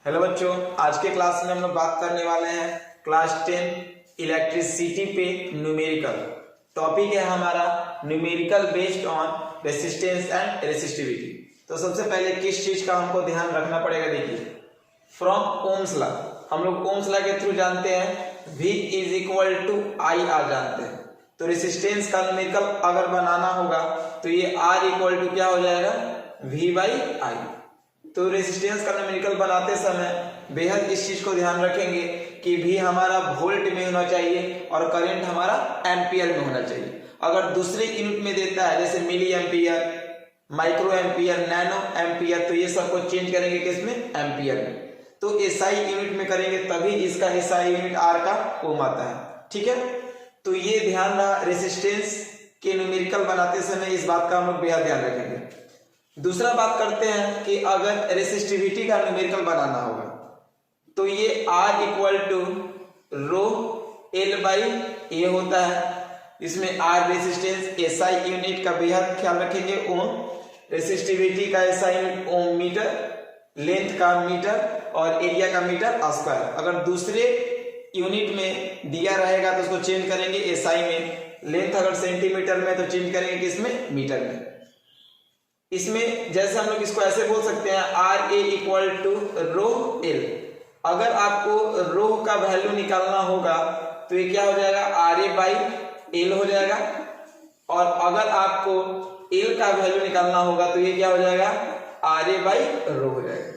Hello बच्चों, आज के क्लास में हम लोग बात करने वाले हैं क्लास 10 इलेक्ट्रिसिटी पे न्यूमेरिकल। टॉपिक है हमारा numerical based on resistance and resistivity. तो सबसे पहले किस चीज का हमको ध्यान रखना पड़ेगा, देखिए फ्रॉम ओम्स लॉ, हम लोग ओम्स लॉ के थ्रू जानते हैं V is equal to I R जानते हैं। तो रेसिस्टेंस का न्यूमेरिकल अगर बनाना होगा तो ये R इक्वल टू क्या हो जाएगा, V बाई I। तो रेसिस्टेंस का न्यूमेरिकल बनाते समय बेहद इस चीज को ध्यान रखेंगे कि भी हमारा वोल्ट में होना चाहिए और करंट हमारा एम्पियर में होना चाहिए। अगर दूसरे यूनिट में देता है जैसे milliampere, microampere, nanoampere, तो ये सबको चेंज करेंगे किसमें, एम्पियर में। तो एसआई यूनिट में करेंगे तभी इसका एसआई यूनिट आर का ओम आता है। ठीक है, तो ये ध्यान रहा, रेसिस्टेंस के न्यूमेरिकल बनाते समय इस बात का हम लोग बेहद ध्यान रखेंगे। दूसरा बात करते हैं कि अगर रेसिस्टिविटी का न्यूमेरिकल बनाना होगा तो ये R equal to rho L by A होता है। इसमें R रेसिस्टेंस, एसआई यूनिट का बेहद ख्याल रखेंगे ओम, रेसिस्टिविटी का SI unit ohm metre, length का मीटर और एरिया का मीटर स्क्वायर। अगर दूसरे यूनिट में दिया रहेगा तो उसको चेंज करेंगे एसआई में, लेंथ अगर सेंटीमीटर में तो चेंज करेंगे किसमें, मीटर में। इसमें जैसे हम लोग इसको ऐसे बोल सकते हैं R A equal to rho L. अगर आपको रो का वैल्यू निकालना होगा तो ये क्या हो जाएगा, आर ए बाई एल हो जाएगा। और अगर आपको एल का वैल्यू निकालना होगा तो ये क्या हो जाएगा, आर ए बाई रो हो जाएगा।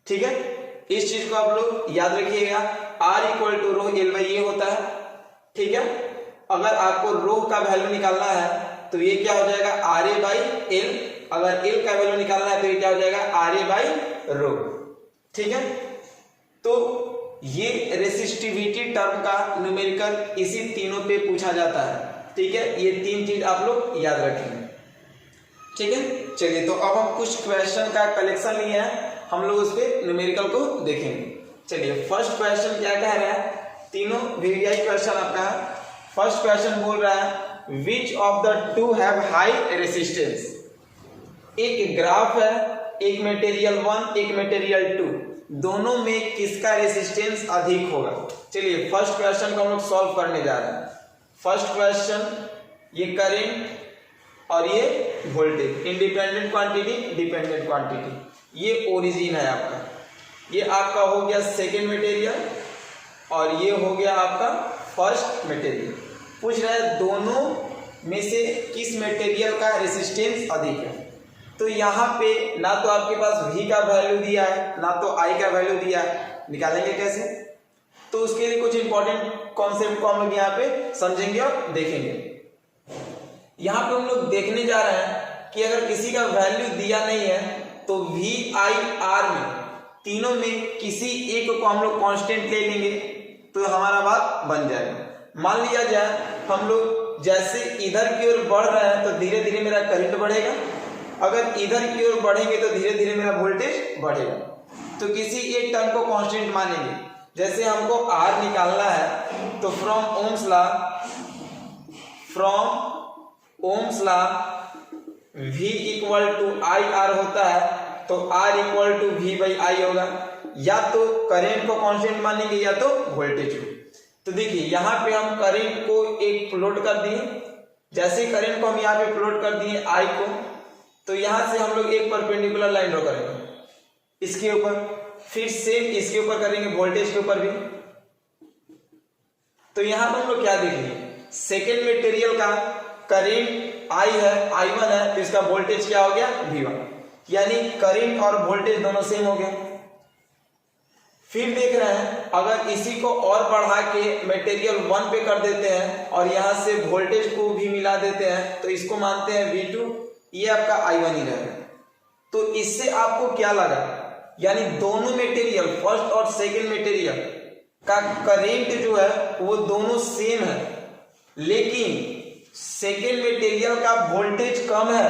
ठीक है, इस चीज को आप लोग याद रखिएगा, R equal to rho L by A होता है। ठीक है, अगर आपको रो का वैल्यू निकालना है तो ये क्या हो जाएगा, आर ए बाई एल। अगर एल का वैल्यू निकालना है तो ये क्या हो जाएगा, आर ए बाई रो। ठीक है, तो ये रेसिस्टिविटी टर्म का न्यूमेरिकल इसी तीनों पे पूछा जाता है। ठीक है, ये तीन चीज आप लोग याद रखेंगे। ठीक है, चलिए तो अब हम कुछ क्वेश्चन का कलेक्शन लिए हैं, हम लोग उस पे न्यूमेरिकल को देखेंगे। चलिए फर्स्ट क्वेश्चन क्या कह रहा है, तीनों वीवीआई क्वेश्चन आपका है। फर्स्ट क्वेश्चन बोल रहा है Which of the two have high resistance? एक ग्राफ है, एक मटेरियल 1 एक मटेरियल 2, दोनों में किसका रेसिस्टेंस अधिक होगा। चलिए फर्स्ट क्वेश्चन को हम लोग सॉल्व करने जा रहे हैं। फर्स्ट क्वेश्चन, ये करंट और ये voltage, independent quantity dependent quantity, ये ओरिजिन है आपका। ये आपका हो गया सेकेंड मटेरियल और ये हो गया आपका फर्स्ट मटेरियल। पूछ रहा है दोनों में से किस मटेरियल का रेसिस्टेंस अधिक है। तो यहाँ पे ना तो आपके पास V का वैल्यू दिया है ना तो I का वैल्यू दिया है, निकालेंगे कैसे। तो उसके लिए कुछ इंपॉर्टेंट कॉन्सेप्ट को हम लोग यहाँ पे समझेंगे और देखेंगे। यहाँ पे हम लोग देखने जा रहे हैं कि अगर किसी का वैल्यू दिया नहीं है तो V I R में तीनों में किसी एक को हम लोग कांस्टेंट ले लेंगे तो हमारा बात बन जाएगा। मान लिया जाए हम लोग जैसे इधर की ओर बढ़ रहे हैं तो धीरे धीरे मेरा करंट बढ़ेगा, अगर इधर की ओर बढ़ेंगे तो धीरे धीरे मेरा वोल्टेज बढ़ेगा। तो किसी एक टर्म को कांस्टेंट मानेंगे। जैसे हमको R निकालना है तो from ohm's law V equal to I R होता है, तो R equal to V by I होगा। या तो करंट को कांस्टेंट मानेंगे या तो वोल्टेज को। तो देखिए यहाँ पे हम करंट को एक प्लॉट कर दिए, जैसे करंट को हम यहाँ पे प्लॉट कर दिए I को, तो यहाँ से हम लोग एक परपेंडिकुलर लाइन ड्रॉ करेंगे इसके ऊपर, फिर सेम इसके ऊपर करेंगे वोल्टेज के ऊपर भी। तो यहाँ पर हम लोग क्या देखेंगे, सेकेंड मटेरियल का करंट I है, I1 है, तो इसका वोल्टेज क्या हो गया, V1, यानी करंट और वोल्टेज दोनों सेम हो गया। फिर देख रहे हैं अगर इसी को और बढ़ा के मटेरियल 1 पे कर देते हैं और यहां से वोल्टेज को भी मिला देते हैं तो इसको मानते हैं V2, ये आपका I1 ही रहेगा। तो इससे आपको क्या लगा, यानी दोनों मटेरियल फर्स्ट और सेकंड मटेरियल का करंट जो है वो दोनों सेम है, लेकिन सेकंड मटेरियल का वोल्टेज कम है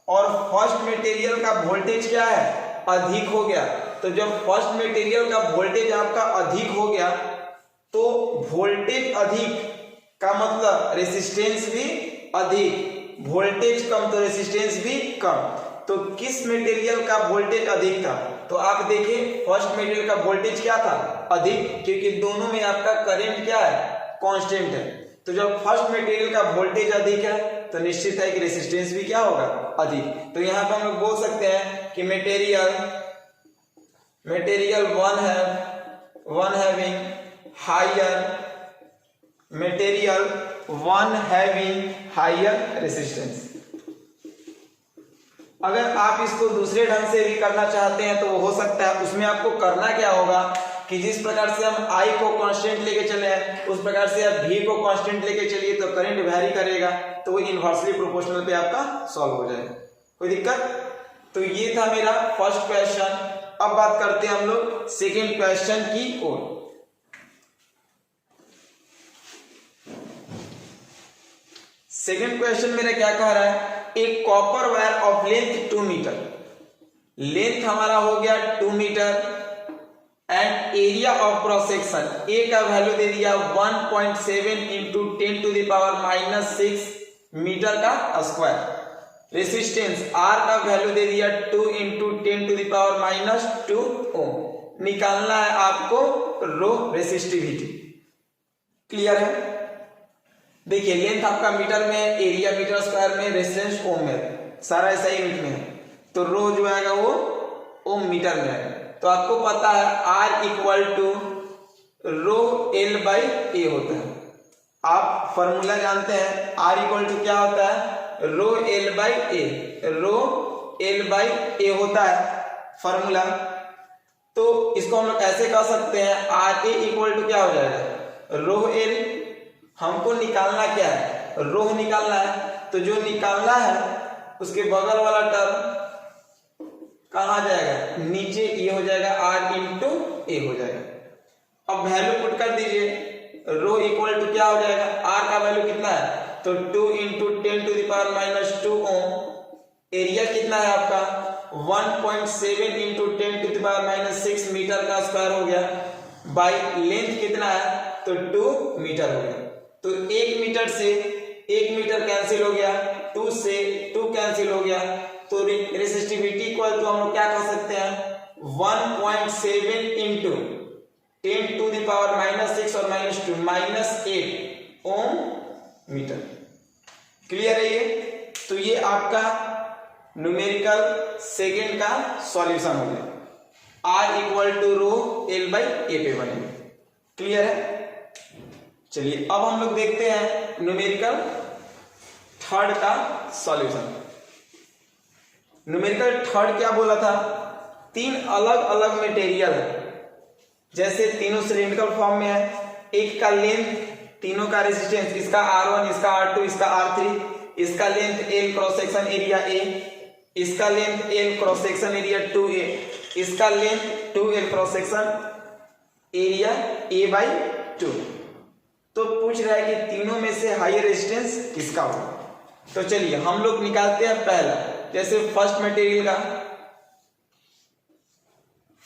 और फर्स्ट मटेरियल का वोल्टेज क्या है, अधिक हो गया। तो जब फर्स्ट मटेरियल का वोल्टेज आपका अधिक हो गया तो वोल्टेज अधिक का मतलब रेसिस्टेंस भी अधिक, वोल्टेज कम तो रेसिस्टेंस भी कम। तो किस मटेरियल का वोल्टेज अधिक था, तो आप देखिए फर्स्ट मटेरियल का वोल्टेज क्या था, अधिक, क्योंकि दोनों में आपका करंट क्या है, कांस्टेंट है। तो जब फर्स्ट मटेरियल का वोल्टेज अधिक है तो निश्चित है कि रेजिस्टेंस भी क्या होगा, अधिक। तो यहाँ पर हम लोग बोल सकते हैं कि material one having higher resistance. अगर आप इसको दूसरे ढंग से भी करना चाहते हैं तो वो हो सकता है। उसमें आपको करना क्या होगा कि जिस प्रकार से हम I को कांस्टेंट लेके चले हैं उस प्रकार से आप V को कांस्टेंट लेके चलिए तो करंट वैरी करेगा, तो वो इनवर्सली प्रोपोर्शनल पे आपका सॉल्व हो जाएगा। कोई दिक्कत? तो ये था मेरा फर्स्ट क्वेश्चन। अब बात करते हैं हम लोग सेकेंड क्वेश्चन की ओर। सेकेंड क्वेश्चन मेरा क्या कह रहा है, एक copper wire of length 2 metre, length हमारा हो गया 2 metre and area of cross section A का वैल्यू दे दिया 1.7 इंटू 10⁻⁻6 मीटर का स्क्वायर। रेसिस्टेंस आर का वैल्यू दे दिया 2 इंटू 10⁻2 ओम। निकालना है आपको रो रेसिस्टिविटी। क्लियर है? देखिए लेंथ आपका मीटर में, एरिया मीटर स्क्वायर में, रेजिस्टेंस ओम में, सारा ऐसा यूनिट में है। तो रो जो आएगा वो ओम मीटर में आएगा। तो आपको पता है R equal to rho L by A होता है। आप फॉर्मूला जानते हैं R इक्वल टू क्या होता है, rho L by A, rho L by A होता है फॉर्मूला। तो इसको हम लोग ऐसे कह सकते हैं आर ए इक्वल टू क्या हो जाएगा, रो L। हमको निकालना क्या है, रो निकालना है। तो जो निकालना है उसके बगल वाला टर्म कहाँ जाएगा, नीचे, ये हो जाएगा R इंटू ए हो जाएगा। अब वैल्यू पुट कर दीजिए, रो इक्वल टू क्या हो जाएगा, R का वैल्यू कितना है, तो 2 इंटू 10⁻2 ओम। एरिया कितना है आपका 1.7 इंटू 10⁻6 मीटर का स्क्वायर हो गया, बाई लेंथ कितना है, तो 2 मीटर हो गया। तो 1 मीटर से 1 मीटर कैंसिल हो गया, 2 से 2 कैंसिल हो गया। तो रेसिस्टिविटी इक्वल टू हम लोग क्या कह सकते हैं 1.7 इंटू 10⁻6 और -2 -8 ओम मीटर। क्लियर है ये? तो ये आपका न्यूमेरिकल सेकेंड का सॉल्यूशन हो गया। R equal to rho L by A पे बनेगा। क्लियर है? चलिए अब हम लोग देखते हैं न्यूमेरिकल थर्ड का सॉल्यूशन। न्यूमेरिकल थर्ड क्या बोला था, 3 अलग अलग मटेरियल है, जैसे तीनों सिलिंड्रिकल फॉर्म में है। एक का लेंथ, तीनों का रेजिस्टेंस, इसका R1, इसका R2, इसका R3, इसका length L cross section area A, इसका length L cross section area 2A, इसका length 2L cross section area A by 2। तो पूछ रहा है कि तीनों में से हाईएस्ट रेजिस्टेंस किसका होगा। तो चलिए हम लोग निकालते हैं पहला, जैसे फर्स्ट मटेरियल का,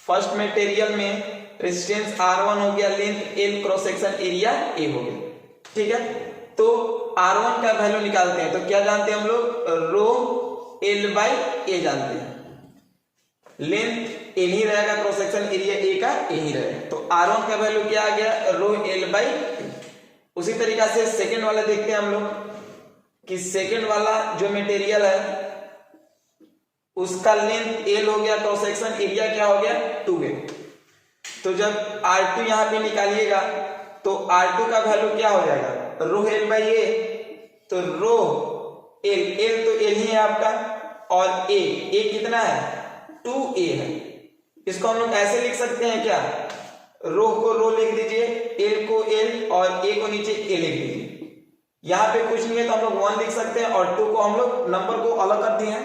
फर्स्ट मटेरियल में रेजिस्टेंस R1 हो गया, length L cross section area A हो गया। ठीक है, तो R1 का वैल्यू निकालते हैं। तो क्या जानते हैं हम लोग, रो L बाई ए जानते हैं। लेंथ L ही रहेगा, क्रॉस सेक्शन एरिया A का A ही रहेगा। तो R1 का वैल्यू क्या आ गया, रो L बाई ए। उसी तरीका से सेकेंड वाला देखते हैं हम लोग कि सेकेंड वाला जो मटेरियल है उसका लेंथ L हो गया, क्रॉस सेक्शन एरिया क्या हो गया 2A। तो जब R2 यहां पे निकालिएगा तो R2 का वैल्यू क्या हो जाएगा, रो L बाई ए। तो रो L तो L ही है आपका, और A कितना है 2A है। इसको हम लोग ऐसे लिख सकते हैं क्या, रो को रो लिख दीजिए, L को L और A को नीचे A लिख दीजिए। यहाँ पे कुछ नहीं है तो हम लोग 1 लिख सकते हैं, और 2 को हम लोग नंबर को अलग कर दिए हैं।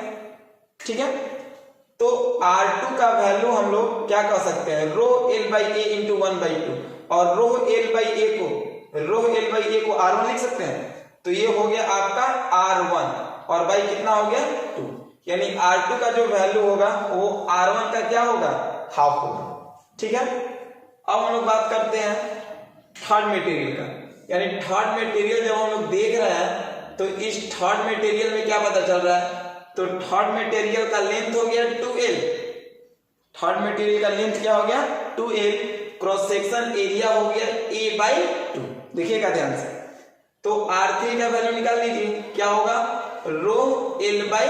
ठीक है, तो R2 का वैल्यू हम लोग क्या कह सकते हैं, रो L बाई ए इंटू 1/2, और रो L बाई ए को R1 लिख सकते हैं। तो ये हो गया आपका R1, और बाई कितना हो गया 2, यानी R2 का जो वैल्यू होगा वो R1 का क्या होगा, हाफ होगा। ठीक है, अब हम लोग बात करते हैं थर्ड मटेरियल का, यानी थर्ड मटेरियल जब हम लोग देख रहे हैं तो इस थर्ड मटेरियल में क्या पता चल रहा है, तो थर्ड मटेरियल का लेंथ हो गया 2L, थर्ड मटेरियल का लेंथ क्या हो गया 2l, क्रॉस सेक्शन एरिया हो गया a/2। देखिएगा ध्यान से, तो r3 का वैल्यू निकाल लीजिए, क्या होगा रो l/a।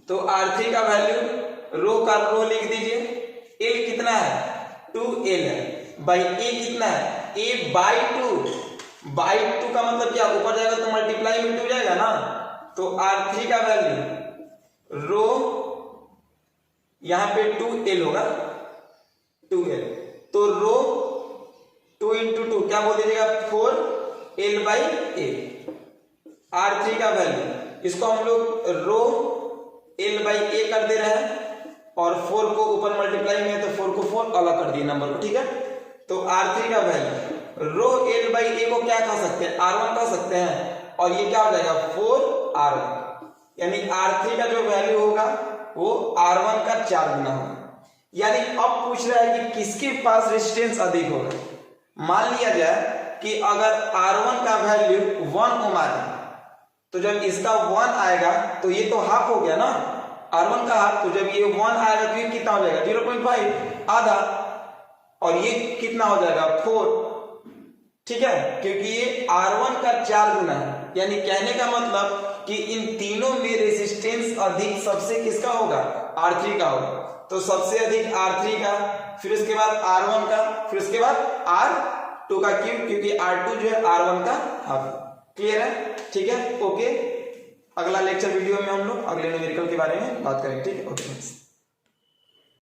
तो r3 का वैल्यू रो का रो लिख दीजिए, l कितना है 2l है, बाई a कितना है a/2 का मतलब क्या, ऊपर जाएगा तो मल्टीप्लाई में 2 जाएगा ना, तो r3 का वैल्यू रो यहां पे 2l होगा 2l, तो रो 2 × 2 क्या बोल दीजिएगा 4l/a। r3 का वैल्यू इसको हम लोग रो l/a कर दे रहे हैं और 4 को ऊपर मल्टीप्लाई में है तो 4 को 4 अलग कर दिए नंबर को, ठीक है। तो r3 का वैल्यू रो l/a को क्या कह सकते हैं r1 कह सकते हैं, और ये क्या हो जाएगा 4r1, यानी r3 का जो वैल्यू होगा वो r1 का 4 गुना होगा। यानी अब पूछ रहा है कि किसके पास रेजिस्टेंस अधिक होगा। मान लिया जाए कि अगर r1 का वैल्यू 1 ओम है, तो जब इसका 1 आएगा तो ये तो हाफ हो गया ना, r1 का हाफ, तो जब ये 1 आएगा तो ये कितना हो जाएगा 0.5 आधा, और ये कितना हो जाएगा 4, ठीक है, क्योंकि ये r1 का 4 गुना है। यानी कहने का मतलब कि इन तीनों में रेजिस्टेंस अधिक सबसे किसका होगा r3 का होगा, तो सबसे अधिक r3 का, फिर उसके बाद r1 का, फिर उसके बाद r2 का, क्यों, क्योंकि r2 जो है r1 का हाफ। क्लियर है, ठीक है, ओके। अगला लेक्चर वीडियो में हम लोग अगले न्यूमेरिकल के बारे में बात करेंगे, ठीक है, ओके।